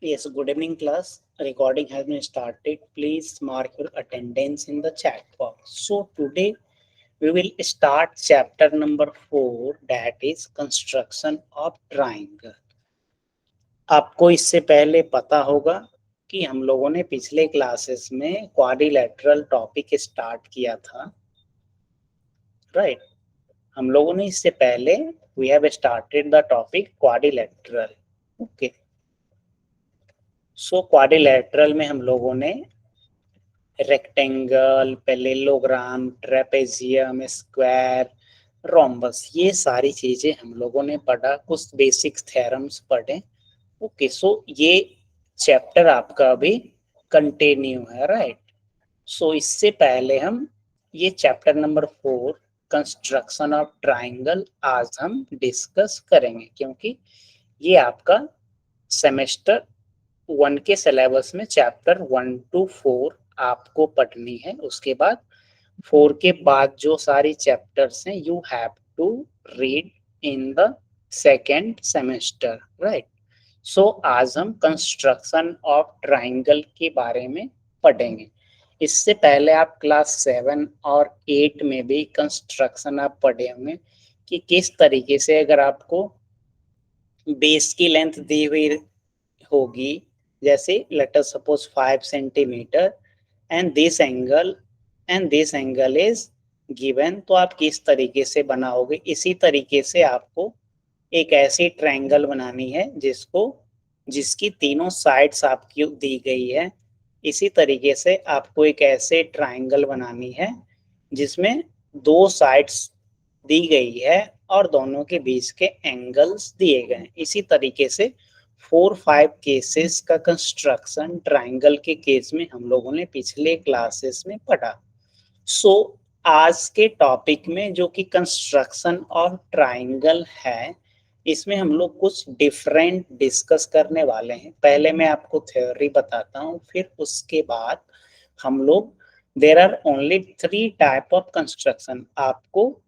Yes, good evening, class. Recording has been started. Please mark your attendance in the chat box. So, today we will start chapter number 4, that is construction of triangle. आपको इससे पहले पता होगा कि हम लोगों ने पिछले क्लासेस में क्वाड्रिलेटरल टॉपिक स्टार्ट किया था, राइट? हम लोगों ने इससे पहले we have started the topic quadrilateral. Okay, so quadrilateral में हम लोगों ने rectangle, parallelogram, trapezium, square, rhombus, ये सारी चीजें हम लोगों ने पढ़ा. कुछ बेसिक थ्योरम्स पढ़े. ओके, सो ये चैप्टर आपका अभी कंटिन्यू है, राइट? सो इससे पहले हम ये chapter number 4 construction of triangle आज हम डिस्कस करेंगे, क्योंकि ये आपका सेमेस्टर 1 के सिलेबस में चैप्टर 1 to 4 आपको पढ़नी है. उसके बाद 4 के बाद जो सारी चैप्टर्स हैं you have to read in the second semester, right? So आज हम कंस्ट्रक्शन ऑफ ट्राइंगल के बारे में पढ़ेंगे. इससे पहले आप क्लास 7 और 8 में भी कंस्ट्रक्शन आप पढ़े होंगे कि किस तरीके से अगर आपको बेस की लेंथ दी हुई होगी, जैसे late us suppose 5 centimetre and this angle is given, तो आप किस तरीके से बनाओगे. इसी तरीके से आपको एक ऐसी ट्रायंगल बनानी है जिसकी तीनों साइड्स आपकी दी गई है. इसी तरीके से आपको एक ऐसे ट्रायंगल बनानी है जिसमें दो साइड्स दी गई है और दोनों के बीच के एंगल्स दिए गए हैं. इसी तरीके से 4-5 केसेस का कंस्ट्रक्शन ट्रायंगल के केस में हम लोगों ने पिछले क्लासेस में पढ़ा. सो आज के टॉपिक में जो कि कंस्ट्रक्शन ऑफ ट्रायंगल है, इसमें हम लोग कुछ डिफरेंट डिस्कस करने वाले हैं. पहले मैं आपको थ्योरी बताता हूँ, फिर उसके बाद हम लोग there are only 3 type of construction. आपको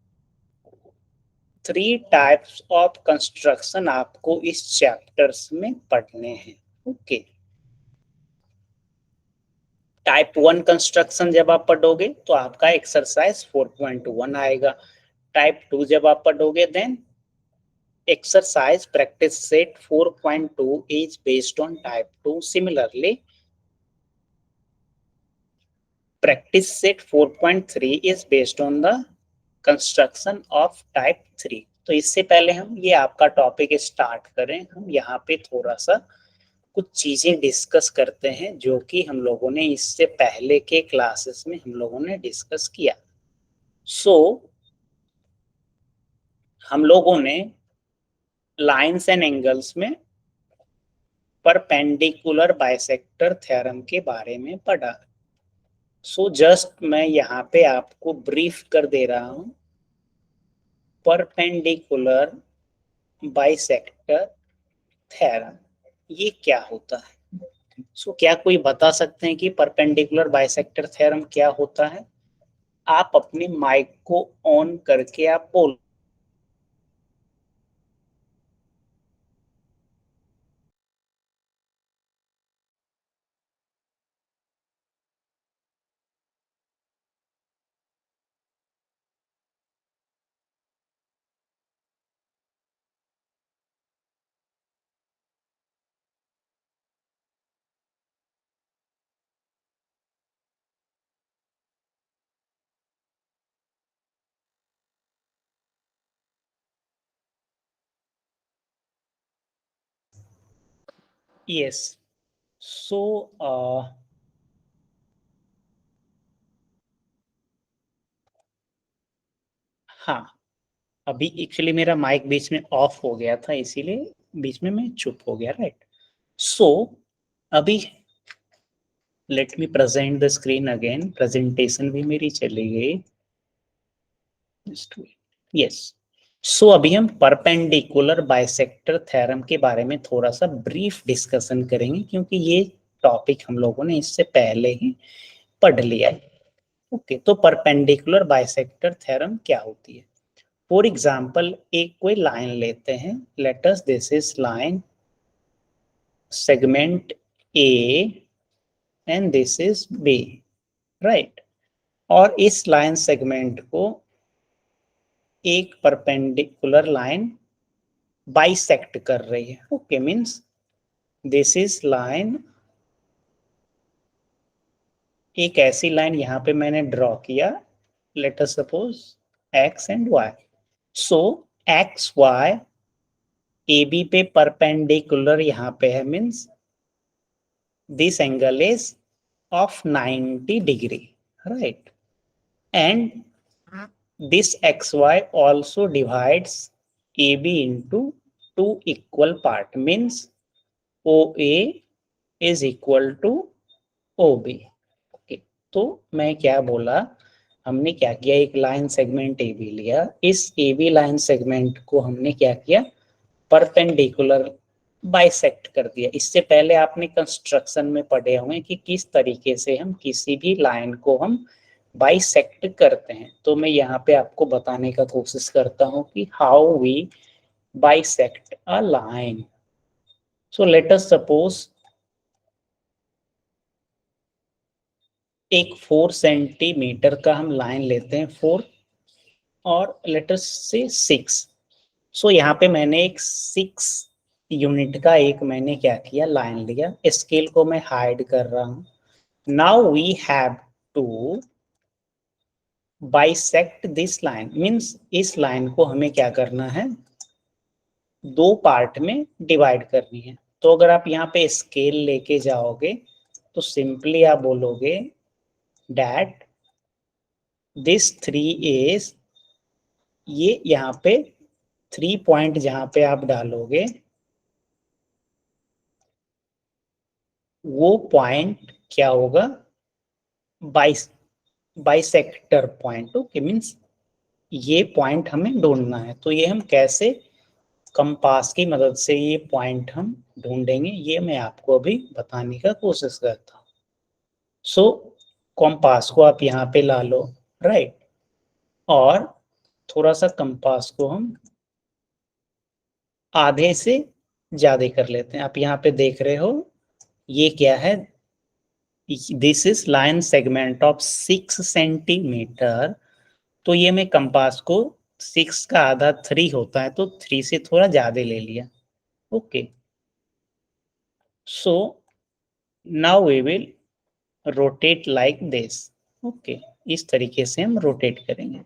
3 टाइप्स ऑफ कंस्ट्रक्शन आपको इस चैप्टर्स में पढ़ने हैं. ओके, टाइप 1 कंस्ट्रक्शन जब आप पढ़ोगे तो आपका एक्सरसाइज 4.1 आएगा. टाइप 2 जब आप पढ़ोगे then exercise practice set 4.2 is based on type 2. Similarly, practice set 4.3 is based on the construction of type 3. तो इससे पहले हम ये आपका टॉपिक स्टार्ट करें, हम यहाँ पे थोड़ा सा कुछ चीजें डिस्कस करते हैं जो कि हम लोगों ने इससे पहले के क्लासेस में हम लोगों ने डिस्कस किया. सो हम लोगों ने लाइंस एंड एंगल्स में परपेंडिकुलर बाइसेक्टर थ्योरम के बारे में पढ़ा. सो जस्ट मैं यहाँ पे आपको ब्रीफ कर दे रहा हूँ. परपेंडिकुलर बाइसेक्टर थ्योरम ये क्या होता है? सो क्या कोई बता सकते हैं कि परपेंडिकुलर बाइसेक्टर थ्योरम क्या होता है? आप अपने माइक को ऑन करके आप बोल. यस, सो हाँ, अभी एक्चुअली मेरा माइक बीच में ऑफ हो गया था, इसीलिए बीच में मैं चुप हो गया, राइट? सो अभी let me present the screen again. Presentation भी मेरी चली गई. यस, सो अभी हम परपेंडिकुलर बाइसेक्टर थ्योरम के बारे में थोड़ा सा ब्रीफ डिस्कशन करेंगे, क्योंकि ये टॉपिक हम लोगों ने इससे पहले ही पढ़ लिया है. ओके, तो परपेंडिकुलर बाइसेक्टर थ्योरम क्या होती है? फॉर एग्जाम्पल एक कोई लाइन लेते हैं. Let us this is line segment A and this is B, right? और इस लाइन सेगमेंट को एक परपेंडिकुलर लाइन बाइसेक्ट कर रही है. Okay, means this is line, एक ऐसी लाइन यहां पे मैंने ड्रॉ किया, let us suppose x and y. So X Y A B पे परपेंडिकुलर यहां पे है, means this angle is of 90 degree, right? And this xy also divides AB into two equal part, means OA is equal to OB. Okay, तो मैं क्या बोला, हमने क्या किया, एक लाइन सेगमेंट AB लिया, इस AB लाइन सेगमेंट को हमने क्या किया, परपेंडिकुलर बाइसेक्ट कर दिया. इससे पहले आपने कंस्ट्रक्शन में पढ़े होंगे कि किस तरीके से हम किसी भी लाइन को हम बाइसेक्ट करते हैं. तो मैं यहाँ पे आपको बताने का कोशिश करता हूँ कि how we bisect a line. So let us suppose एक 4 सेंटीमीटर का हम लाइन लेते हैं, 4 और लेट अस से 6. सो यहाँ पे मैंने एक 6 यूनिट का एक मैंने क्या किया, लाइन लिया. स्केल को मैं हाइड कर रहा हूं. Now we have to bisect this line, means इस लाइन को हमें क्या करना है, दो पार्ट में डिवाइड करनी है. तो अगर आप यहाँ पे स्केल लेके जाओगे तो सिंपली आप बोलोगे डैट दिस 3 इज, ये यहाँ पे 3 पॉइंट जहां पे आप डालोगे वो पॉइंट क्या होगा, बाइसेक्टर पॉइंट. ओके, मीन्स ये पॉइंट हमें ढूंढना है. तो ये हम कैसे, कंपास की मदद से ये पॉइंट हम ढूंढेंगे, ये मैं आपको अभी बताने का कोशिश करता हूँ. सो कंपास को आप यहाँ पे ला लो, राइट, और थोड़ा सा कंपास को हम आधे से ज्यादा कर लेते हैं. आप यहाँ पे देख रहे हो ये क्या है, this is line segment of 6 centimetre. तो ये मैं कंपास को 6 का आधा 3 होता है, तो 3 से थोड़ा ज्यादा ले लिया. Okay, so now we will rotate like this. Okay, इस तरीके से हम रोटेट करेंगे.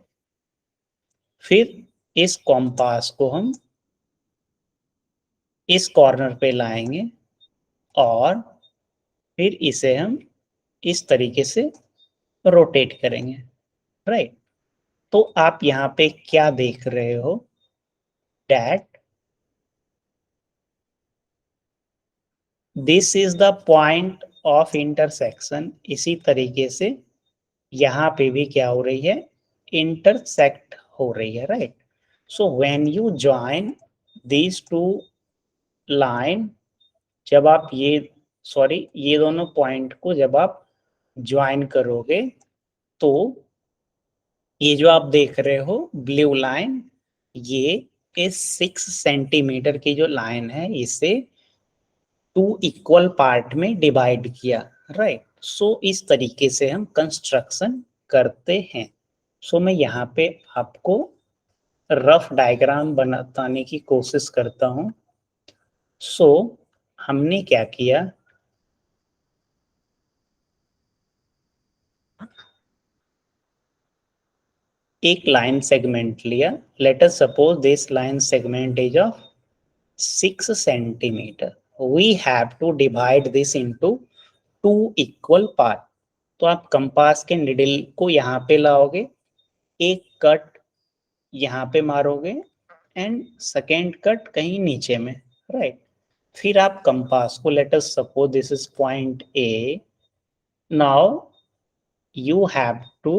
फिर इस कॉम्पास को हम इस कॉर्नर पे लाएंगे और फिर इसे हम इस तरीके से रोटेट करेंगे, राइट. तो आप यहाँ पे क्या देख रहे हो, that this is the point of intersection. इसी तरीके से यहाँ पे भी क्या हो रही है, इंटरसेक्ट हो रही है, right. So when you join these two line, जब आप ये दोनों पॉइंट को जब आप ज्वाइन करोगे तो ये जो आप देख रहे हो ब्लू लाइन, ये इस 6 सेंटीमीटर की जो लाइन है इसे 2 इक्वल पार्ट में डिवाइड किया, राइट. सो इस तरीके से हम कंस्ट्रक्शन करते हैं. सो मैं यहाँ पे आपको रफ डायग्राम बनाने की कोशिश करता हूँ. सो हमने क्या किया, एक लाइन सेगमेंट लिया. Let us suppose this line segment is of 6 centimetre. We have to divide this into 2 equal part. तो आप कंपास के निडल को यहाँ पे लाओगे, एक कट यहाँ पे मारोगे एंड सेकेंड कट कहीं नीचे में, राइट. फिर आप कंपास को, late us suppose this is point A. Now you have to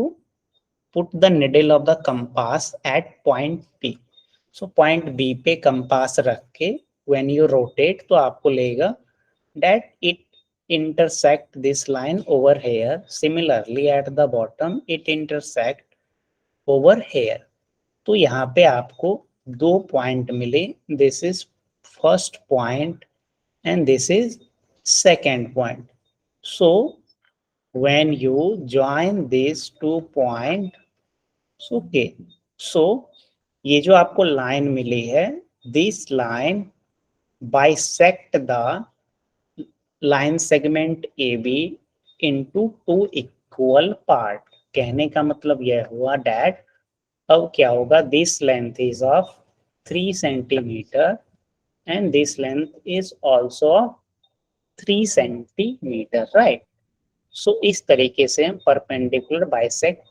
put the needle of the compass at point B. So point B पे compass रख के when you rotate तो आपको लेगा that it intersect this line over here. Similarly at the bottom it intersect over here. तो यहाँ पे आपको दो पॉइंट मिले. This is first point and this is second point. So when you join these 2 points, okay, so ये जो आपको line मिली है, this line bisect the line segment AB into two equal part. कहने का मतलब यह हुआ that अब क्या होगा, this length is of 3 centimeter and this length is also 3 centimeter, right? So इस तरीके से हम परपेंडिकुलर बाइसेक्ट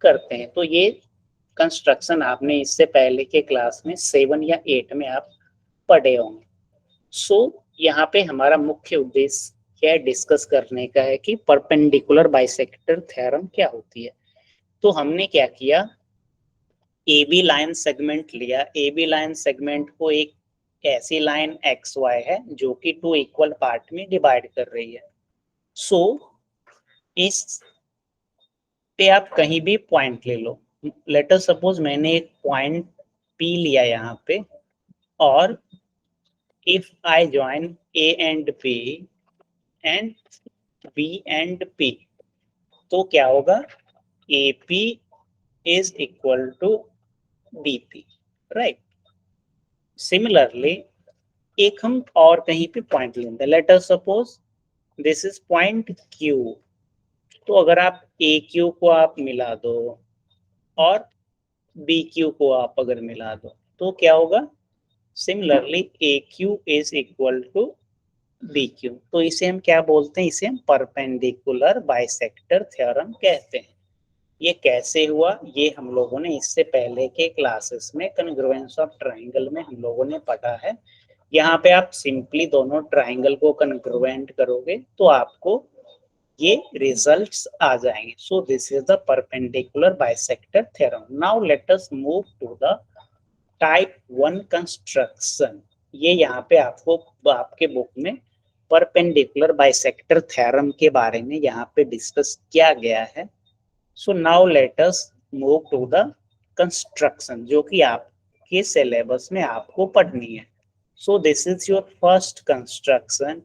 करते हैं। तो ये कंस्ट्रक्शन आपने इससे पहले के क्लास में 7 या 8 में आप पढ़े होंगे। सो यहाँ पे हमारा मुख्य उद्देश्य यह डिस्कस करने का है कि परपेंडिकुलर बाइसेक्टर थ्योरम क्या होती है। तो हमने क्या किया, ए बी लाइन सेगमेंट लिया। ए बी लाइन सेगमेंट को एक ऐसी लाइन एक्स वाई है जो कि 2 इक्वल पार्ट में डिवाइड कर रही है। सो इस पे आप कहीं भी पॉइंट ले लो। लेट अस सपोज मैंने एक पॉइंट पी लिया यहाँ पे, और if I join A and B and B and P, तो क्या होगा, AP is equal to BP, right? Similarly, एक हम और कहीं पे पॉइंट लेते हैं। Late us suppose this is point Q। तो अगर आप AQ को आप मिला दो और BQ को आप अगर मिला दो तो क्या होगा, similarly AQ is equal to BQ। तो इसे हम क्या बोलते हैं, इसे हम परपेंडिकुलर बाइसेक्टर थ्योरम कहते हैं। ये कैसे हुआ, ये हम लोगों ने इससे पहले के क्लासेस में कन्ग्रुएंस ऑफ ट्राइंगल में हम लोगों ने पढ़ा है। यहाँ पे आप सिंपली दोनों ट्राइंगल को कन्ग्रुएंट करोगे तो आपको ये रिजल्ट्स आ जाएंगे। So this is the perpendicular bisector theorem. Now let us move to the type 1 construction. ये यहाँ पे आपको आपके बुक में परपेंडिकुलर बाइसेक्टर थ्योरम के बारे में यहाँ पे डिस्कस किया गया है। So now let us move to the construction जो कि आपके सिलेबस में आपको पढ़नी है। So this is your first construction.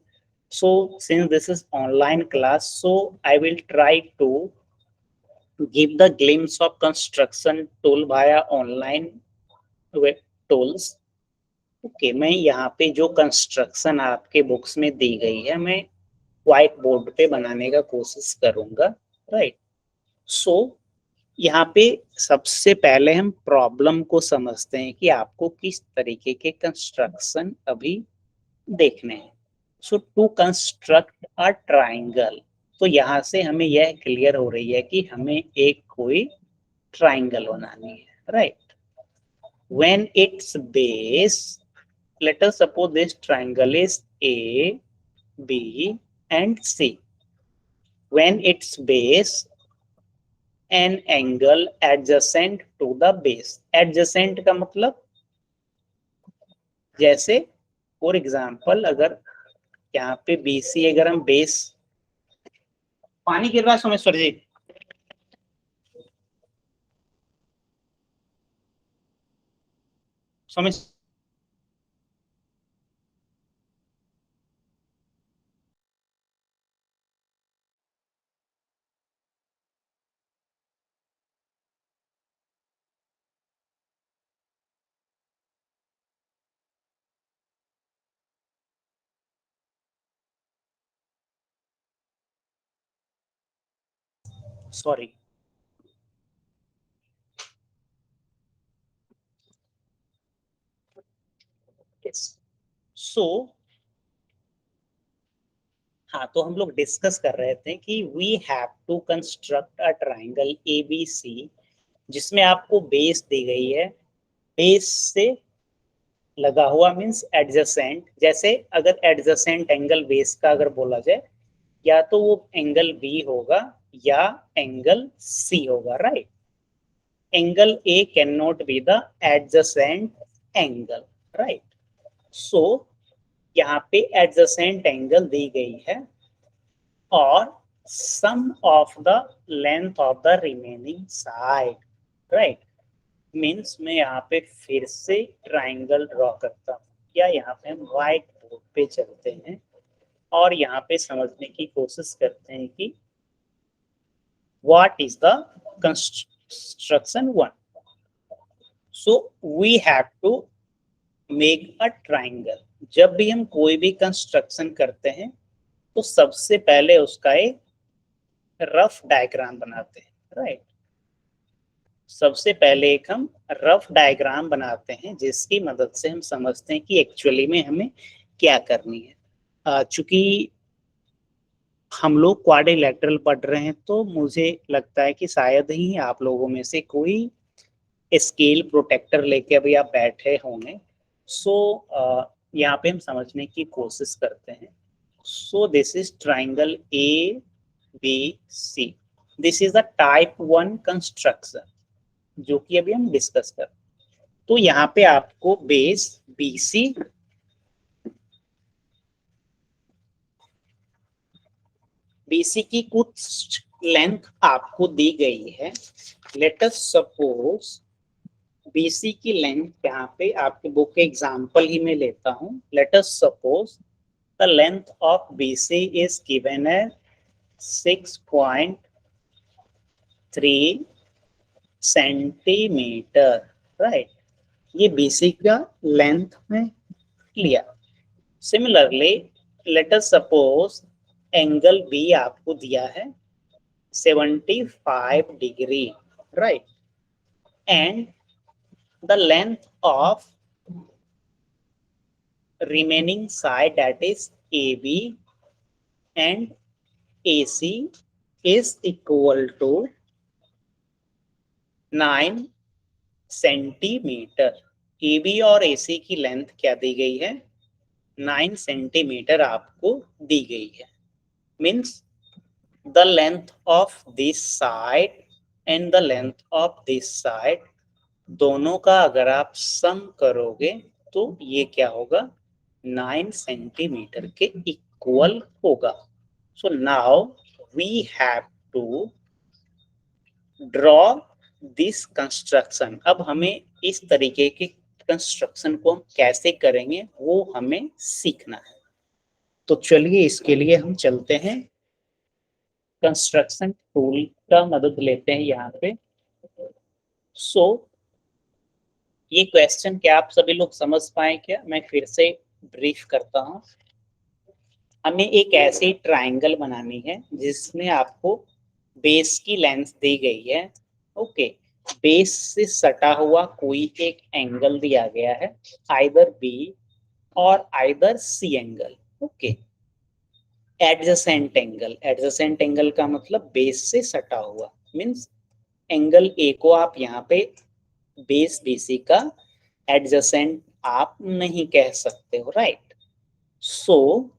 So since this is online class, so I will try to give the glimpse of construction tool via online web tools। Okay, मैं यहाँ पे जो कंस्ट्रक्शन आपके बुक्स में दी गई है मैं व्हाइट बोर्ड पे बनाने का कोशिश करूंगा, राइट? सो यहाँ पे सबसे पहले हम प्रॉब्लम को समझते हैं कि आपको किस तरीके के कंस्ट्रक्शन अभी देखने हैं। सो टू कंस्ट्रक्ट अ ट्राइंगल, तो यहाँ से हमें यह क्लियर हो रही है कि हमें एक कोई ट्राइंगल बनानी है, right? When its base, let us suppose this triangle is A, B and C. When its base an angle adjacent to the base, adjacent का मतलब जैसे फॉर एग्जाम्पल अगर यहाँ पे BC अगर हम बेस, पानी गिर रहा है सोमेश्वर जी, सोमेश्वर सॉरी, सो हाँ, तो हम लोग डिस्कस कर रहे थे कि we have to construct a triangle ABC जिसमें आपको बेस दी गई है, बेस से लगा हुआ मींस एडजेसेंट। जैसे अगर एडजेसेंट एंगल बेस का अगर बोला जाए, या तो वो एंगल बी होगा या एंगल सी होगा, right? Angle A can not be the adjacent angle, right? So यहाँ पे एडजेसेंट एंगल दी गई है और sum of the length of the remaining side, right? Means मैं यहाँ पे फिर से ट्राइंगल ड्रॉ करता हूँ, या यहाँ पे हम व्हाइट बोर्ड पे चलते हैं और यहाँ पे समझने की कोशिश करते हैं कि what is the construction one. So we have to make a triangle. जब भी हम कोई भी कंस्ट्रक्शन करते हैं तो सबसे पहले उसका एक रफ डायग्राम बनाते हैं, राइट. सबसे पहले एक हम रफ डायग्राम बनाते हैं जिसकी मदद से हम समझते हैं कि एक्चुअली में हमें क्या करनी है. चूंकि हम लोग क्वाड्रिलैटरल पढ़ रहे हैं तो मुझे लगता है कि शायद ही आप लोगों में से कोई स्केल प्रोटेक्टर लेके अभी आप बैठे होंगे. सो यहाँ पे हम समझने की कोशिश करते हैं. So this is triangle A B C. This is the type 1 construction जो कि अभी हम डिस्कस कर. तो यहाँ पे आपको बेस BC की कुछ लेंथ आपको दी गई है. लेट अस सपोज BC की लेंथ यहाँ पे आपके बुक के एग्जांपल ही मैं लेता हूँ. Let us suppose the length of BC is given as 6.3 centimetre, right. ये BC का लेंथ में लिया. Similarly let us suppose angle B आपको दिया है 75 degree, right. And the length of remaining side, that is AB and AC, is equal to 9 centimetre. AB और AC की length क्या दी गई है? 9 सेंटीमीटर आपको दी गई है. Means the length of this side and the length of this side दोनों का अगर आप सम करोगे तो ये क्या होगा? 9 सेंटीमीटर के इक्वल होगा. So now we have to draw this construction. अब हमें इस तरीके के कंस्ट्रक्शन को हम कैसे करेंगे वो हमें सीखना है. तो चलिए इसके लिए हम चलते हैं कंस्ट्रक्शन टूल का मदद लेते हैं यहाँ पे. सो ये क्वेश्चन क्या आप सभी लोग समझ पाए क्या? मैं फिर से ब्रीफ करता हूँ. हमें एक ऐसी ट्राइंगल बनानी है जिसमें आपको बेस की लेंथ दी गई है. ओके. बेस से सटा हुआ कोई एक एंगल दिया गया है, आइदर बी और either C angle. Okay. Adjacent angle. Adjacent angle का मतलब बेस से सटा हुआ. मीन्स एंगल ए को आप यहाँ पे बेस BC का एडजेसेंट आप नहीं कह सकते हो, right. So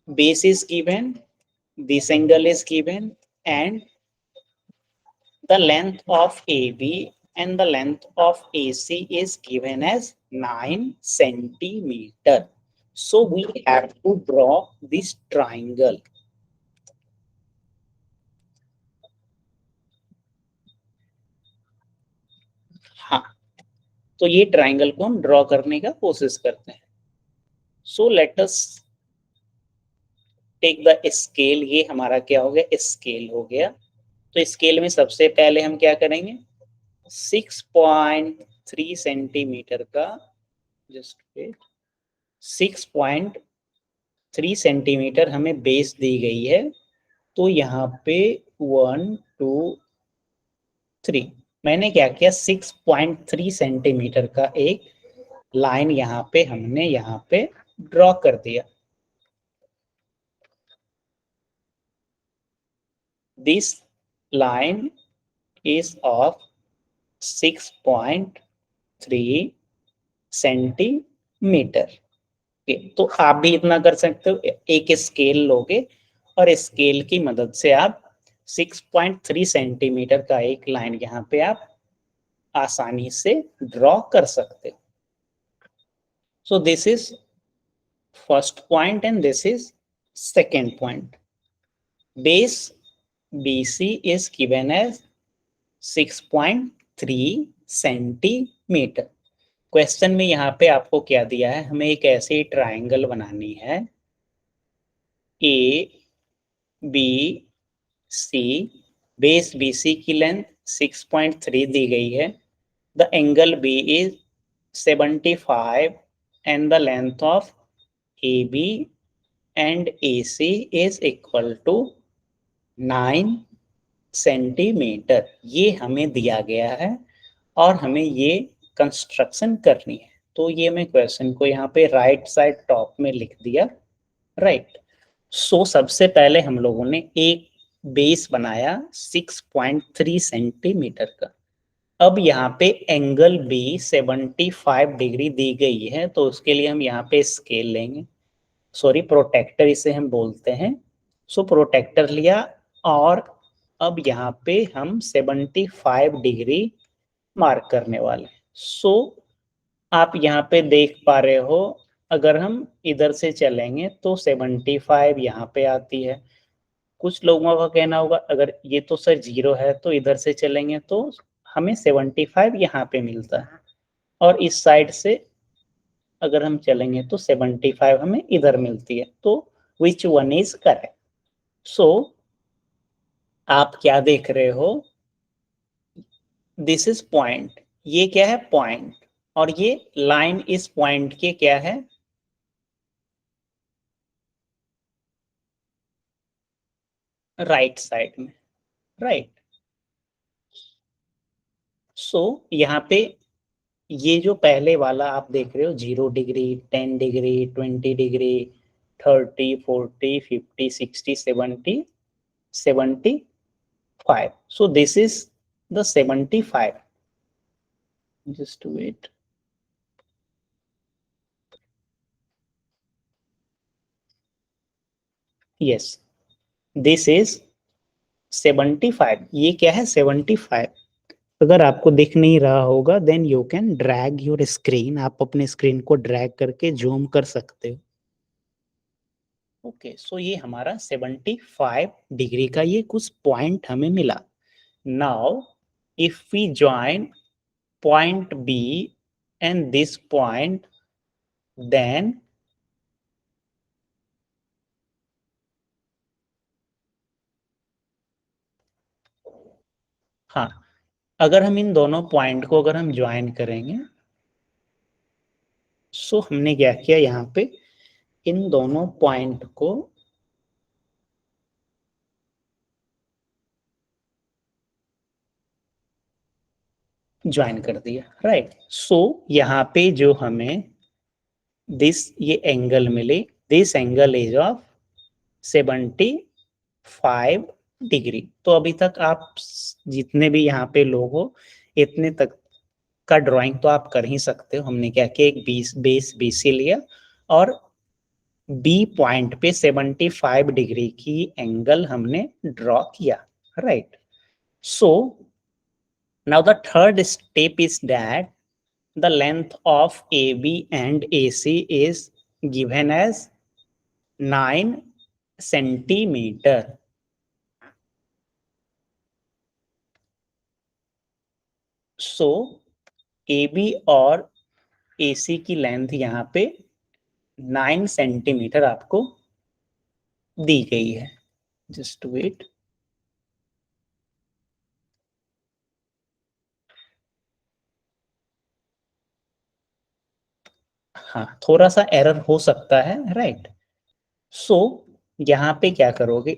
base is given, this angle is given and the length of AB and the length of AC is given as 9 centimeter. So we have to draw this triangle. हाँ, तो ये triangle को हम draw करने का कोशिश करते हैं. So let us take the scale. ये हमारा क्या हो गया? स्केल हो गया. तो स्केल में सबसे पहले हम क्या करेंगे? 6.3 सेंटीमीटर का, जस्ट 6.3 सेंटीमीटर हमें बेस दी गई है. तो यहाँ पे 1 2 3 मैंने क्या किया? 6.3 सेंटीमीटर का एक लाइन यहाँ पे हमने यहाँ पे ड्रॉ कर दिया. This line is of 6.3 centimetre. तो आप भी इतना कर सकते हो. एक स्केल लोगे और स्केल की मदद से आप 6.3 सेंटीमीटर का एक लाइन यहाँ पे आप आसानी से ड्रॉ कर सकते हो. सो this is first point and this is second point. Base BC is given as 6.3 centimetre. Question में यहाँ पे आपको क्या दिया है, हमें एक ऐसी ट्राइंगल बनानी है, A B C, base B C की लेंथ 6.3 दी गई है, the angle B is 75 and the length of AB and AC is equal to 9 centimetre. ये हमें दिया गया है और हमें ये कंस्ट्रक्शन करनी है। तो ये मैं क्वेश्चन को यहाँ पे राइट साइड टॉप में लिख दिया, राइट। सो सबसे पहले हम लोगों ने एक बेस बनाया 6.3 सेंटीमीटर का। अब यहाँ पे एंगल बी 75 डिग्री दी गई है, तो उसके लिए हम यहाँ पे स्केल लेंगे, सॉरी प्रोटेक्टर इसे हम बोलते हैं। सो प्रोटेक्टर लिया और अब यहाँ पे हम 75 डिग्री मार्क करने वाले हैं। सो आप यहाँ पे देख पा रहे हो, अगर हम इधर से चलेंगे तो 75 यहाँ पे आती है। कुछ लोगों का कहना होगा अगर ये तो सर 0 है तो इधर से चलेंगे तो हमें 75 यहाँ पे मिलता है, और इस साइड से अगर हम चलेंगे तो 75 हमें इधर मिलती है। तो विच वन इज करेक्ट? सो आप क्या देख रहे हो, दिस इज पॉइंट, ये क्या है पॉइंट, और ये लाइन इस पॉइंट के क्या है, राइट साइड में, राइट। सो यहाँ पे ये जो पहले वाला आप देख रहे हो 0 degree, 10 degree, 20 degree, 30, 40, 50, 60, 70, 75, so this is the 75, just wait, yes, this is 75, ये क्या है 75। अगर आपको दिख नहीं रहा होगा then you can drag your screen, आप अपने स्क्रीन को ड्रैग करके जूम कर सकते हो। ओके, सो ये हमारा 75 डिग्री का ये कुछ पॉइंट हमें मिला। Now if we join point B and this point, then हाँ, अगर हम इन दोनों पॉइंट को अगर हम ज्वाइन करेंगे, सो हमने क्या किया यहाँ पे इन दोनों पॉइंट को ज्वाइन कर दिया, राइट। सो यहाँ पे जो हमें दिस ये एंगल मिले, this angle is of 75 degree. तो अभी तक आप जितने भी यहाँ पे लोग हो इतने तक का ड्राइंग तो आप कर ही सकते हो। हमने क्या किया, एक बेस बीसी लिया और बी पॉइंट पे 75 डिग्री की एंगल हमने ड्रॉ किया, right. So now the third step is that the length of AB and AC is given as 9 centimeter. So AB और AC की लेंथ यहाँ पे 9 सेंटीमीटर आपको दी गई है। जस्ट वेट, हाँ थोड़ा सा एरर हो सकता है, राइट। सो यहाँ पे क्या करोगे,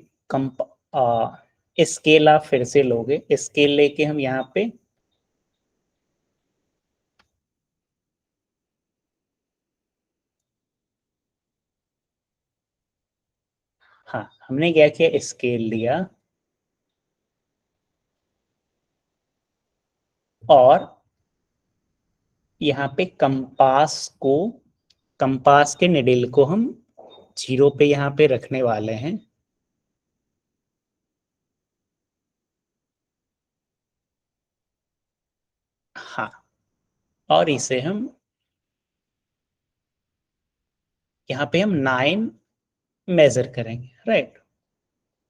स्केल आप फिर से लोगे, स्केल लेके हम यहाँ पे हाँ हमने क्या किया, स्केल लिया और यहाँ पे कंपास के निडल को हम 0 पे यहाँ पे रखने वाले हैं। हाँ, और इसे हम यहाँ पे हम 9 मेजर करेंगे, राइट।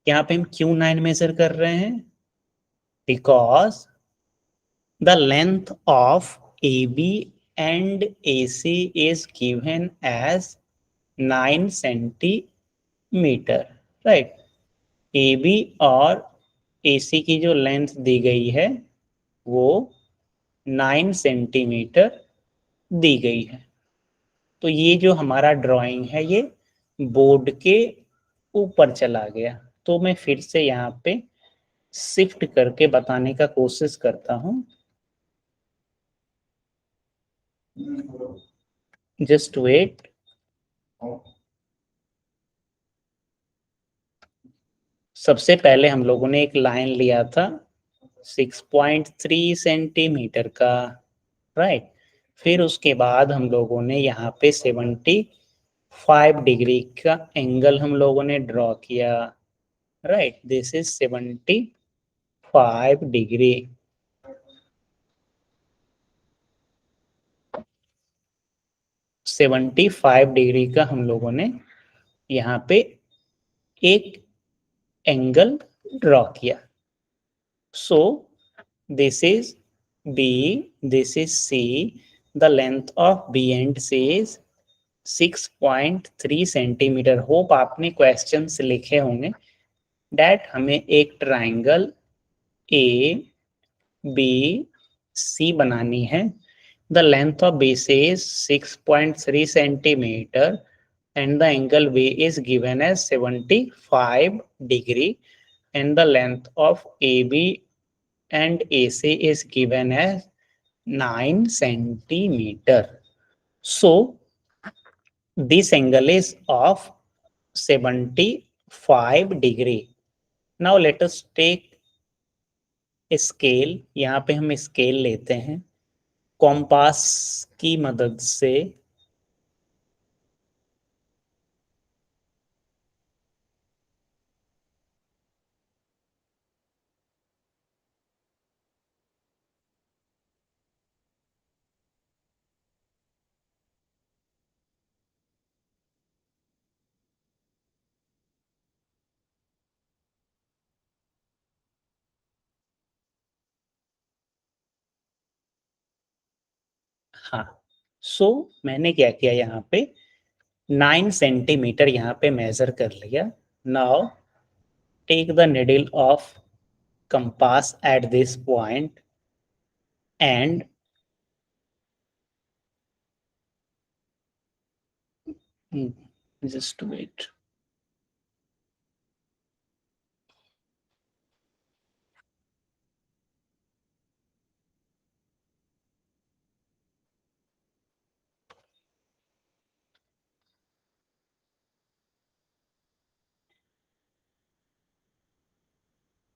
यहाँ पे हम क्यों 9 मेजर कर रहे हैं, because the length of AB and AC is given as 9 centimetre, right. AB और AC की जो लेंथ दी गई है वो 9 सेंटीमीटर दी गई है। तो ये जो हमारा ड्राइंग है ये बोर्ड के ऊपर चला गया। तो मैं फिर से यहाँ पे शिफ्ट करके बताने का कोशिश करता हूँ। Just wait. सबसे पहले हम लोगों ने एक लाइन लिया था 6.3 सेंटीमीटर का, राइट। फिर उसके बाद हम लोगों ने यहाँ पे 75 डिग्री का एंगल हम लोगों ने ड्रॉ किया, right. This is 75 degree. Seventy five degree का हम लोगों ने यहाँ पे एक एंगल ड्रॉ किया। सो this is B, this is C. The length of B and C is 6.3 centimetre. Hope आपने क्वेश्चंस लिखे होंगे। डैट हमें एक ट्राइंगल ABC बनानी है। The length of BC is 6.3 centimeter and the angle B is given as 75 degree and the length of AB and AC is given as 9 centimeter. So this angle is of 75 degree. Now let us take scale. यहाँ पे हम scale लेते हैं compass की मदद से। हाँ, सो मैंने क्या किया, यहाँ पे 9 सेंटीमीटर यहाँ पे मेजर कर लिया। Now take the needle of compass at this point and just wait.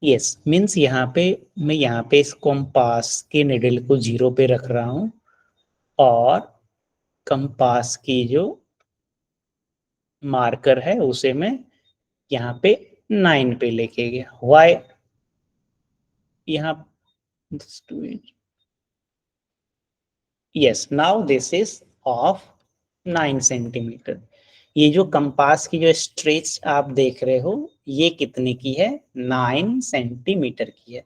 Yes means यहाँ पे मैं यहाँ पे इस कंपास के निडल को 0 पे रख रहा हूँ और कंपास की जो मार्कर है उसे मैं यहाँ पे 9 पे लेके गया। वाई यहाँ yes now this is of 9 centimetre. ये जो कंपास की जो स्ट्रेच आप देख रहे हो ये कितने की है, 9 सेंटीमीटर की है।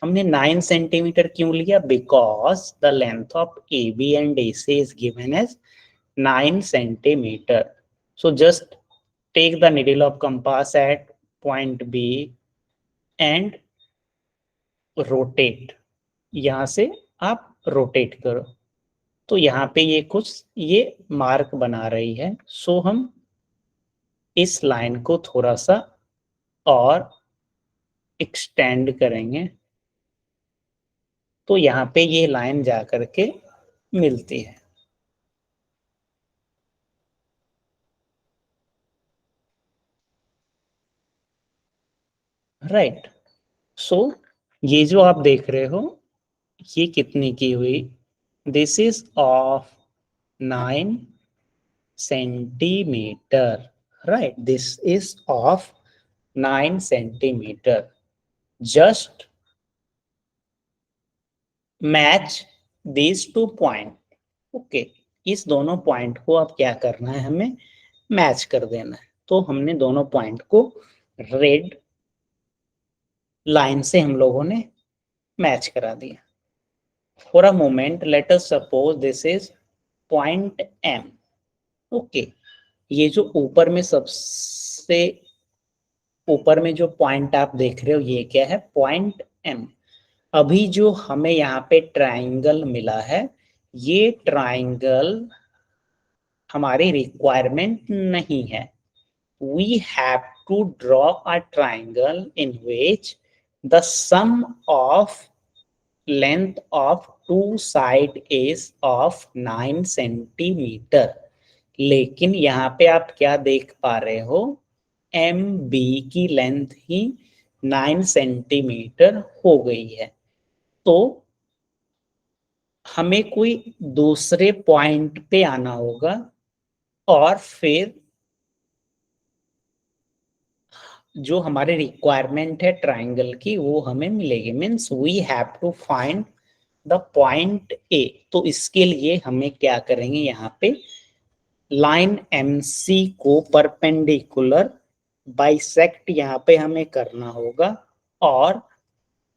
हमने 9 सेंटीमीटर क्यों लिया, because the length of AB and AC is given as 9 centimetre. So just take the needle of compass at point B and rotate. यहां से आप रोटेट करो तो यहाँ पे ये कुछ ये मार्क बना रही है। सो हम इस लाइन को थोड़ा सा और एक्सटेंड करेंगे तो यहाँ पे ये लाइन जा करके मिलती है, राइट। सो ये जो आप देख रहे हो ये कितनी की हुई, this is of 9 centimetre, right. This is of 9 centimetre. Just match these two point. Okay, इस दोनों पॉइंट को अब क्या करना है, हमें मैच कर देना है। तो हमने दोनों पॉइंट को रेड लाइन से हम लोगों ने मैच करा दिया। For a moment, let us suppose this is point M. Okay, ये जो ऊपर में सबसे ऊपर में जो पॉइंट आप देख रहे हो ये क्या है? Point M. अभी जो हमें यहाँ पे ट्राइंगल मिला है, ये ट्राइंगल हमारी रिक्वायरमेंट नहीं है. We have to draw a triangle in which the sum of length of two side is of 9 centimetre. लेकिन यहाँ पे आप क्या देख पा रहे हो? एम बी की लेंथ ही 9 सेंटीमीटर हो गई है. तो हमें कोई दूसरे पॉइंट पे आना होगा और फिर जो हमारे रिक्वायरमेंट है ट्राइंगल की वो हमें मिलेगी. Means we have to find the point A. तो इसके लिए हमें क्या करेंगे? यहाँ पे लाइन एमसी को परपेंडिकुलर बाइसेक्ट यहाँ पे हमें करना होगा, और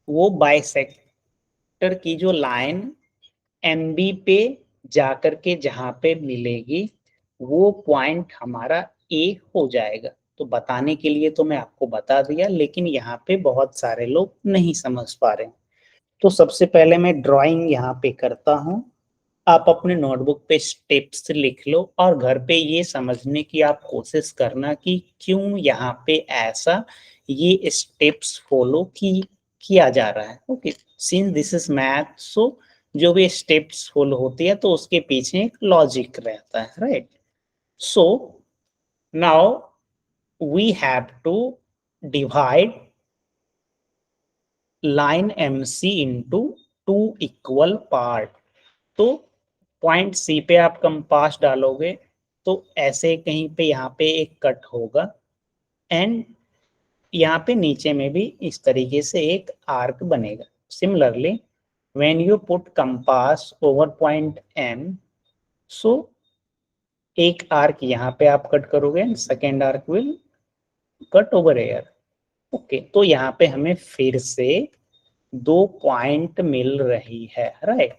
वो बाइसेक्टर की जो लाइन एम बी पे जाकर के जहां पे मिलेगी वो पॉइंट हमारा ए हो जाएगा. तो बताने के लिए तो मैं आपको बता दिया, लेकिन यहाँ पे बहुत सारे लोग नहीं समझ पा रहे. तो सबसे पहले मैं ड्राइंग यहाँ पे करता हूँ. आप अपने नोटबुक पे स्टेप्स लिख लो और घर पे ये समझने की आप कोशिश करना कि क्यों यहाँ पे ऐसा ये स्टेप्स फॉलो किया जा रहा है. Okay, since this is math, so जो भी स्टेप्स फॉलो होती है तो उसके पीछे एक लॉजिक रहता है, right? So now we have to divide line MC into two equal part. तो पॉइंट सी पे आप कंपास डालोगे तो ऐसे कहीं पे यहाँ पे एक कट होगा, एंड यहाँ पे नीचे में भी इस तरीके से एक आर्क बनेगा. Similarly when you put compass over point M, सो एक आर्क यहाँ पे आप कट करोगे and second arc will cut over air. Okay, तो यहाँ पे हमें फिर से दो पॉइंट मिल रही है, राइट?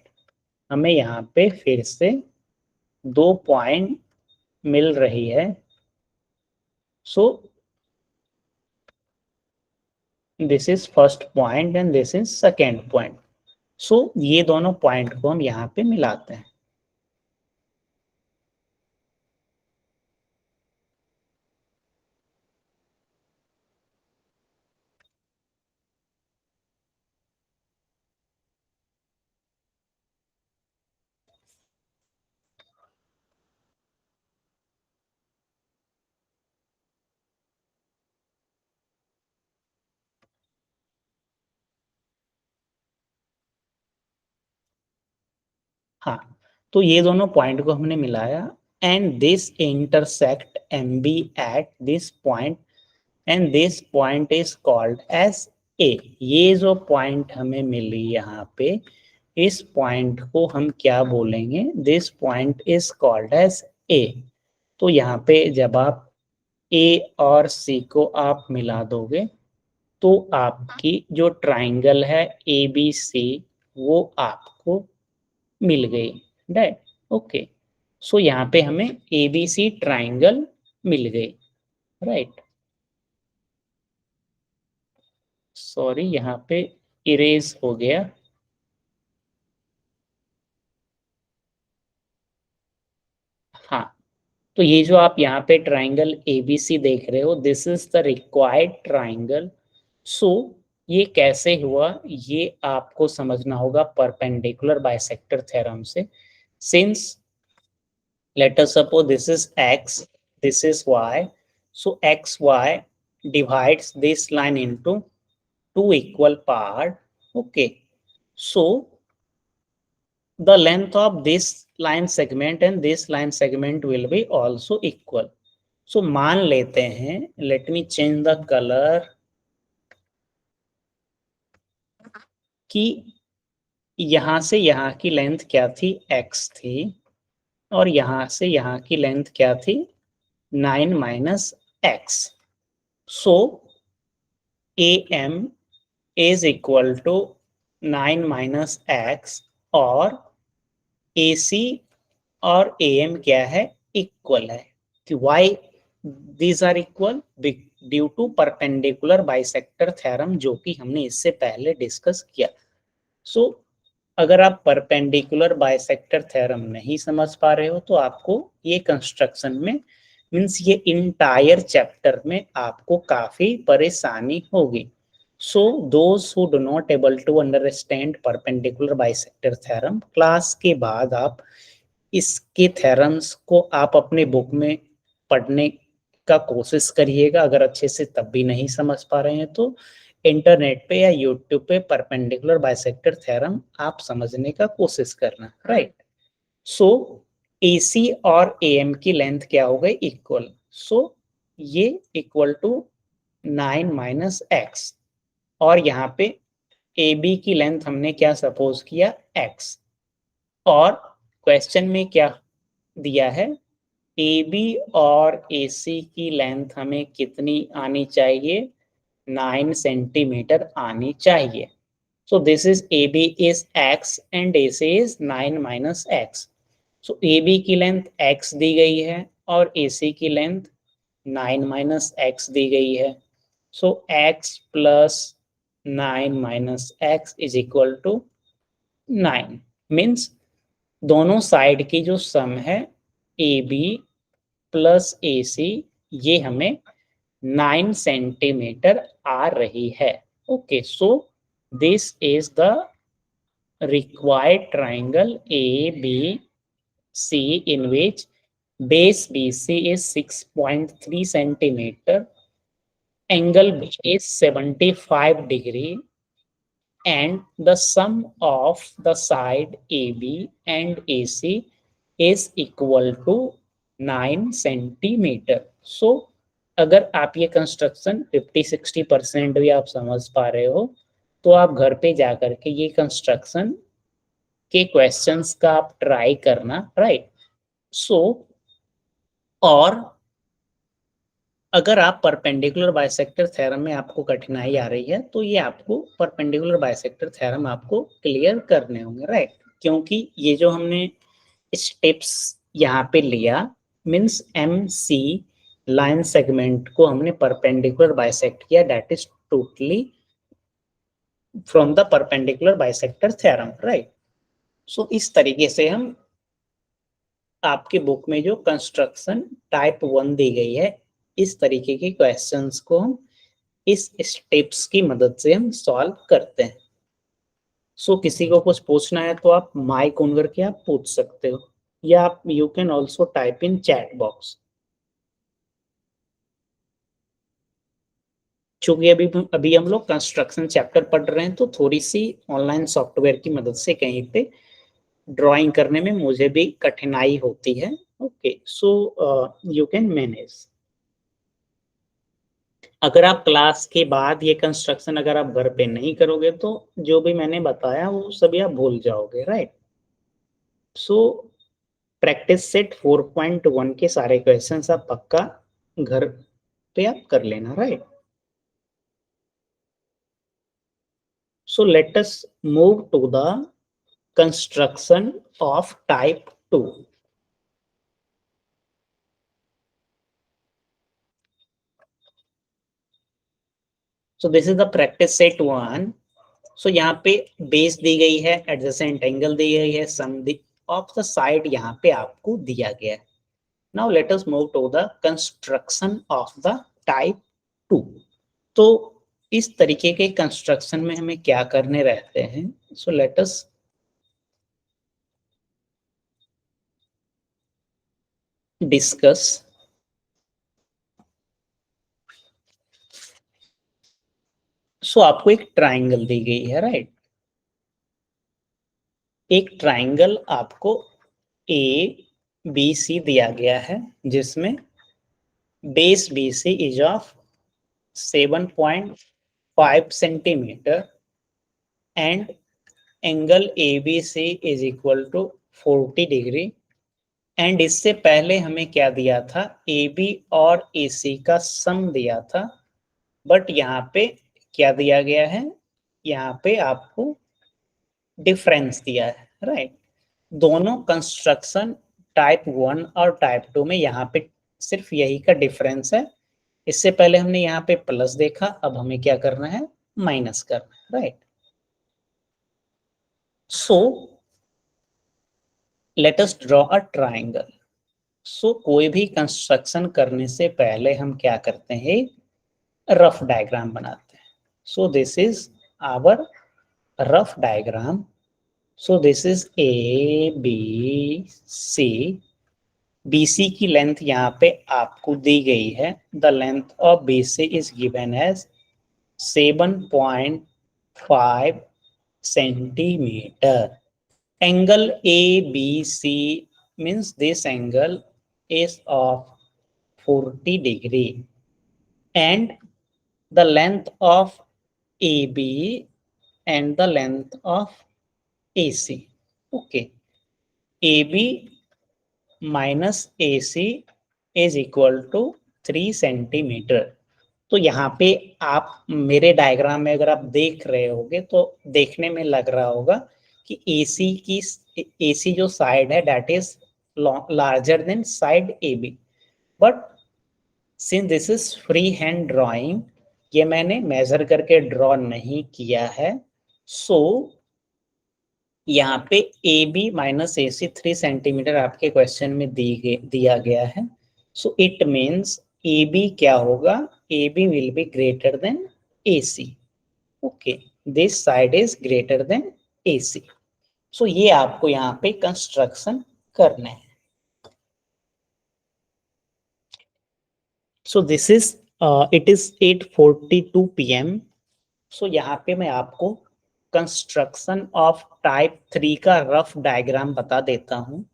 हमें यहाँ पे फिर से दो पॉइंट मिल रही है. So this is first point and this is second point. So ये दोनों पॉइंट को हम यहाँ पे मिलाते हैं. हाँ, तो ये दोनों पॉइंट को हमने मिलाया, and this intersect M B at this point, and this point is called as A. ये जो पॉइंट हमें मिली यहाँ पे, इस पॉइंट को हम क्या बोलेंगे? This point is called as A. तो यहाँ पे जब आप ए और सी को आप मिला दोगे तो आपकी जो ट्राइंगल है ए बी सी वो आपको मिल गई, राइट? ओके, सो यहाँ पे हमें ए बी सी ट्राइंगल मिल गई, राइट? सॉरी, यहाँ पे इरेज हो गया. हाँ, तो ये जो आप यहाँ पे ट्राइंगल एबीसी देख रहे हो, this is the required triangle. So ये कैसे हुआ ये आपको समझना होगा परपेंडिकुलर बाइसेक्टर थ्योरम से. Since let us suppose this is x, this is y, so xy divides this line into two equal part. Okay, so the length of this line segment and this line segment will be also equal. So मान लेते हैं, let me change the color, कि यहां से यहाँ की length क्या थी? x थी, और यहां से यहाँ की लेंथ क्या थी? 9 minus x. So AM is equal to 9 minus x, और AC और AM क्या है, इक्वल है। Why these are equal? Due to perpendicular bisector theorem, जो कि हमने इससे पहले डिस्कस किया। सो अगर आप परपेंडिकुलर बाइसेक्टर थ्योरम नहीं समझ पा रहे हो तो आपको ये कंस्ट्रक्शन में मीन्स ये इंटायर चैप्टर में आपको काफी परेशानी होगी। So those who do not able to understand perpendicular bisector theorem, class के बाद आप इसके थ्योरम्स को आप अपने बुक में पढ़ने का कोशिश करिएगा। अगर अच्छे से तब भी नहीं समझ पा रहे हैं तो इंटरनेट पे या यूट्यूब पे परपेंडिकुलर बाइसेक्टर थ्योरम आप समझने का कोशिश करना, राइट। सो AC और AM की लेंथ क्या हो गई, इक्वल। सो ये इक्वल टू 9 माइनस एक्स, और यहाँ पे AB की लेंथ हमने क्या सपोज किया, x। और क्वेश्चन में क्या दिया है, AB और AC की लेंथ हमें कितनी आनी चाहिए, 9 सेंटीमीटर आनी चाहिए। So this is AB is x and AC is 9 minus x. So AB की लेंथ x दी गई है और AC की लेंथ 9 minus x दी गई है। So x plus 9 minus x is equal to 9. Means दोनों साइड की जो सम है AB प्लस AC, ये हमें 9 सेंटीमीटर आ रही है। Okay, so this is the required triangle ABC in which base BC is 6.3 centimeter, angle B is 75 degree, and the sum of the side AB and AC is equal to 9 centimeter. So अगर आप ये construction 50-60% भी आप समझ पा रहे हो तो आप घर पे जाकर के ये कंस्ट्रक्शन के क्वेश्चंस का आप ट्राई करना, राइट। सो और अगर आप परपेंडिकुलर बाइसेक्टर थ्योरम में आपको कठिनाई आ रही है तो ये आपको परपेंडिकुलर बाइसेक्टर थ्योरम आपको क्लियर करने होंगे, राइट। क्योंकि ये जो हमने स्टेप्स यहाँ पे लिया मीन्स MC लाइन सेगमेंट को हमने परपेंडिकुलर बाइसेक्ट किया, that is totally from the perpendicular bisector theorem, right. So इस तरीके से हम आपके बुक में जो कंस्ट्रक्शन टाइप 1 दी गई है, इस तरीके के क्वेश्चंस को हम इस स्टेप्स की मदद से हम सॉल्व करते हैं। सो किसी को कुछ पूछना है तो आप माइक ऑन करके आप पूछ सकते हो, या आप you can also type in chat box. चूंकि अभी हम लोग कंस्ट्रक्शन चैप्टर पढ़ रहे हैं तो थोड़ी सी ऑनलाइन सॉफ्टवेयर की मदद से कहीं पे ड्राइंग करने में मुझे भी कठिनाई होती है। Okay, so you can manage. अगर आप क्लास के बाद ये कंस्ट्रक्शन अगर आप घर पे नहीं करोगे तो जो भी मैंने बताया वो सभी आप भूल जाओगे, राइट। सो प्रैक्टिस सेट 4.1 के सारे क्वेश्चंस आप पक्का घर पे आप कर लेना, right. So let us move to the construction of type 2। So this is the practice set 1। सो यहाँ पे बेस दी गई है, एडजेसेंट एंगल दी गई है, सम ऑफ द साइड यहाँ पे आपको दिया गया है। Now let us move to the construction of the type 2। तो इस तरीके के कंस्ट्रक्शन में हमें क्या करने रहते हैं, सो लेट अस डिस्कस। सो आपको एक ट्राइंगल दी गई है, राइट। एक ट्राइंगल आपको ABC दिया गया है जिसमें base BC is of 7.5 centimetre and angle ABC is equal to 40 degree. And इससे पहले हमें क्या दिया था, AB और AC का सम दिया था, बट यहाँ पे क्या दिया गया है, यहाँ पे आपको डिफरेंस दिया है, राइट। दोनों कंस्ट्रक्शन टाइप 1 और टाइप 2 में यहाँ पे सिर्फ यही का डिफरेंस है। इससे पहले हमने यहाँ पे प्लस देखा, अब हमें क्या करना है, माइनस करना है, right. So let us draw a triangle. So कोई भी कंस्ट्रक्शन करने से पहले हम क्या करते हैं, रफ डायग्राम बनाते हैं। So this is our rough diagram. So this is A B C. BC की लेंथ यहाँ पे आपको दी गई है। The length of BC is given as 7.5 centimeter. Angle ABC means this angle is of 40 degree, and the length of AB and the length of AC. Okay, AB minus AC is equal to 3 centimeter. तो यहाँ पे आप मेरे diagram में अगर आप देख रहे होगे तो देखने में लग रहा होगा कि AC जो साइड है that is larger than side AB, but since this is free hand drawing, ये मैंने मेजर करके ड्रॉ नहीं किया है। सो यहाँ पे AB माइनस AC 3 सेंटीमीटर आपके क्वेश्चन में दिया गया है। सो इट मीन्स AB क्या होगा, AB will be greater than AC. Okay, this side is greater than AC. So ये आपको यहाँ पे कंस्ट्रक्शन करना है। So this is it is 8:42 PM. So यहाँ पे मैं आपको कंस्ट्रक्शन ऑफ टाइप 3 का रफ डायग्राम बता देता हूँ,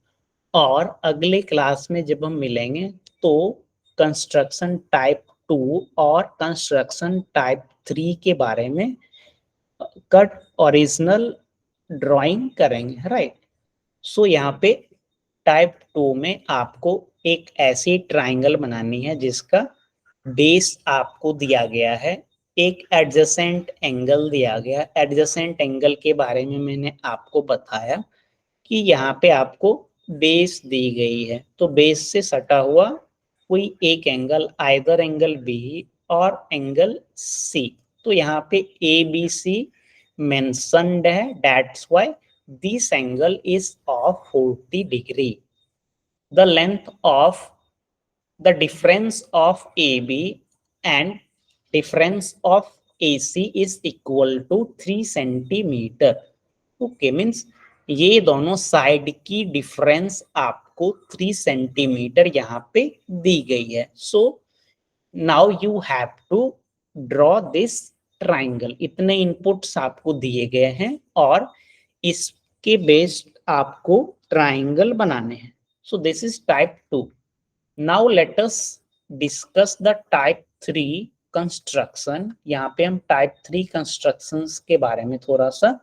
और अगले क्लास में जब हम मिलेंगे तो कंस्ट्रक्शन टाइप 2 और कंस्ट्रक्शन टाइप 3 के बारे में कट ओरिजिनल ड्राइंग करेंगे, राइट। सो यहाँ पे टाइप 2 में आपको एक ऐसी ट्राइंगल बनानी है जिसका बेस आपको दिया गया है, एक एडजेसेंट एंगल दिया गया। एडजेसेंट एंगल के बारे में मैंने आपको बताया कि यहाँ पे आपको बेस दी गई है, तो बेस से सटा हुआ कोई एक एंगल, आइदर एंगल बी और एंगल सी। तो यहाँ पे ABC मेंशन्ड है, that's why this angle is of 40 degree. The length of the difference of AB and difference of AC is equal to 3 centimeter. Okay, means ये दोनों side की difference आपको 3 centimetre यहाँ पे दी गई है। So now you have to draw this triangle. इतने इनपुट्स आपको दिए गए हैं और इसके बेस्ड आपको ट्राइंगल बनाने हैं। So this is type 2। Now let us discuss the type 3 construction. यहाँ पे हम टाइप 3 कंस्ट्रक्शंस के बारे में थोड़ा सा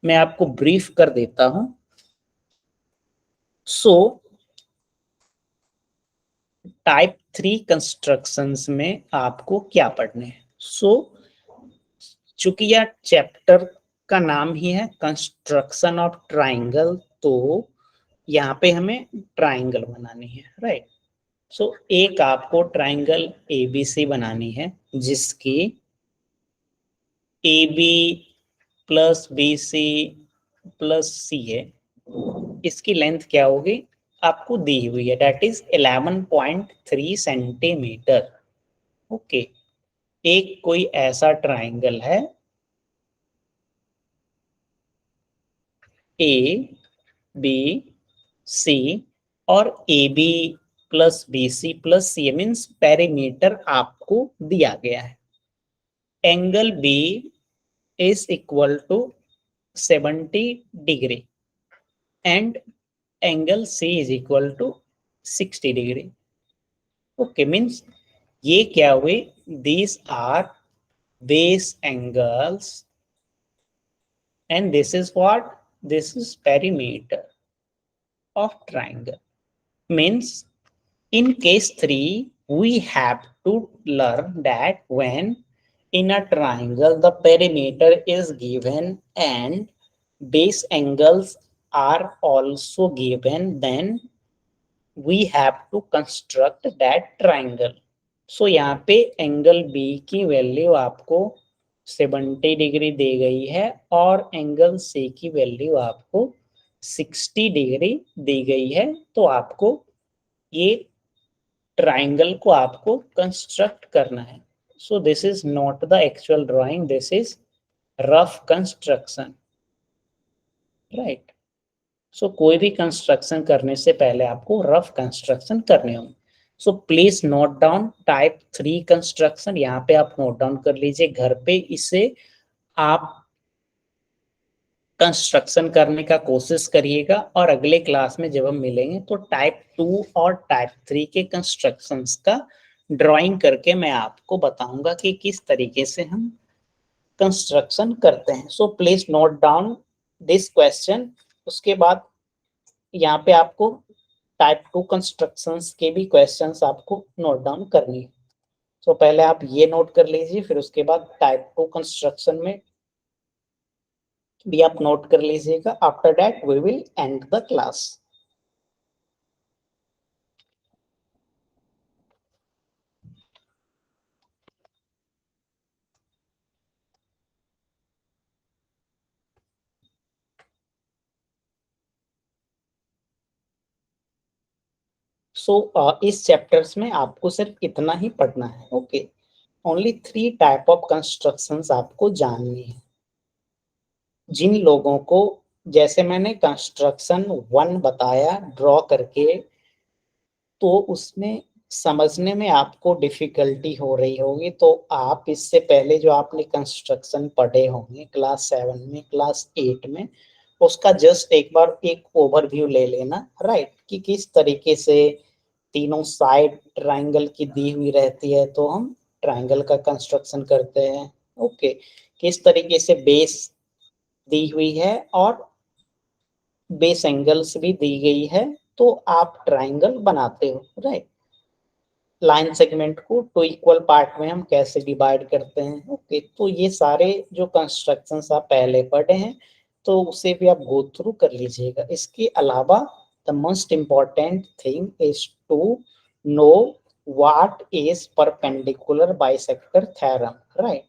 मैं आपको ब्रीफ कर देता हूं। सो टाइप 3 कंस्ट्रक्शंस में आपको क्या पढ़ने हैं। सो चूंकि यह चैप्टर का नाम ही है कंस्ट्रक्शन ऑफ ट्राइंगल, तो यहाँ पे हमें ट्राइंगल बनानी है, राइट। सो एक आपको ट्राइंगल ABC बनानी है जिसकी AB plus BC plus C है। इसकी लेंथ क्या होगी आपको दी हुई है, दैट इज 11.3 सेंटीमीटर। ओके, एक कोई ऐसा ट्राइंगल है ABC और AB plus BC plus C means perimeter आपको दिया गया है। Angle B is equal to 70 degree and angle C is equal to 60 degree. Okay, means ये क्या हुए, these are base angles and this is what, this is perimeter of triangle. Means in case 3 we have to learn that when in a triangle the perimeter is given and base angles are also given, then we have to construct that triangle. So यहाँ पे angle B की value आपको 70 degree दी गई है और angle C की value आपको 60 degree दी गई है। तो आपको ये ट्राइंगल को आपको कंस्ट्रक्ट करना है। So this is not the actual drawing, this is rough construction, right. So कोई भी कंस्ट्रक्शन करने से पहले आपको रफ कंस्ट्रक्शन करने होंगे। So please note down type 3 construction, यहाँ पे आप नोट डाउन कर लीजिए, घर पे इसे आप कंस्ट्रक्शन करने का कोशिश करिएगा और अगले क्लास में जब हम मिलेंगे तो टाइप 2 और टाइप 3 के कंस्ट्रक्शंस का ड्राइंग करके मैं आपको बताऊंगा कि किस तरीके से हम कंस्ट्रक्शन करते हैं। So please note down this question. उसके बाद यहाँ पे आपको टाइप 2 कंस्ट्रक्शंस के भी क्वेश्चंस आपको नोट डाउन करनी है। तो पहले आप ये नोट कर लीजिए, फिर उसके बाद टाइप 2 कंस्ट्रक्शन में भी आप नोट कर लीजिएगा। After that we will end the class. So इस चैप्टर्स में आपको सिर्फ इतना ही पढ़ना है, okay. Only 3 type of constructions आपको जाननी है। जिन लोगों को, जैसे मैंने कंस्ट्रक्शन 1 बताया ड्रॉ करके, तो उसमें समझने में आपको डिफिकल्टी हो रही होगी, तो आप इससे पहले जो आपने कंस्ट्रक्शन पढ़े होंगे क्लास 7 में, क्लास 8 में, उसका जस्ट एक बार एक ओवरव्यू ले लेना, राइट, कि किस तरीके से तीनों साइड ट्रायंगल की दी हुई रहती है तो हम ट्रायंगल का कंस्ट्रक्शन करते हैं, ओके। किस तरीके से बेस दी हुई है और बेस एंगल्स भी दी गई है तो आप ट्रायंगल बनाते हो, राइट। लाइन सेगमेंट को 2 इक्वल पार्ट में हम कैसे डिवाइड करते हैं, ओके। तो ये सारे जो कंस्ट्रक्शंस आप पहले पढ़े हैं तो उसे भी आप गो थ्रू कर लीजिएगा। इसके अलावा the most important thing is to know what is perpendicular bisector theorem, right.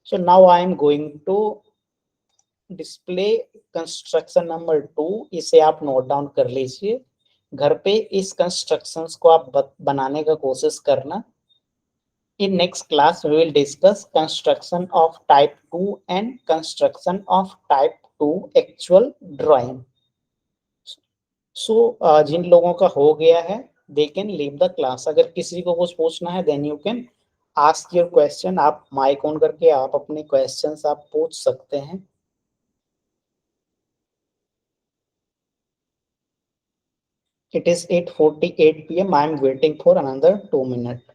So now I am going to display construction number 2। इसे आप नोट डाउन कर लीजिए, घर पे इस कंस्ट्रक्शंस को आप बनाने का कोशिश करना। In next class, we will discuss construction of type 2 and construction of type 2 actual drawing. So, जिन लोगों का हो गया है, they can leave the class. अगर किसी को कुछ पूछना है, then you can ask your question. आप माइक ऑन करके आप अपने questions आप पूछ सकते हैं। It is 8:48 PM. I am waiting for another 2 minutes.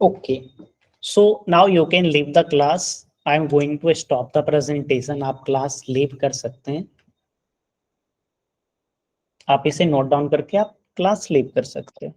Okay. So now you can leave the class. I am going to stop the presentation. आप class leave कर सकते हैं। आप इसे नोट डाउन करके आप क्लास लीव कर सकते हैं।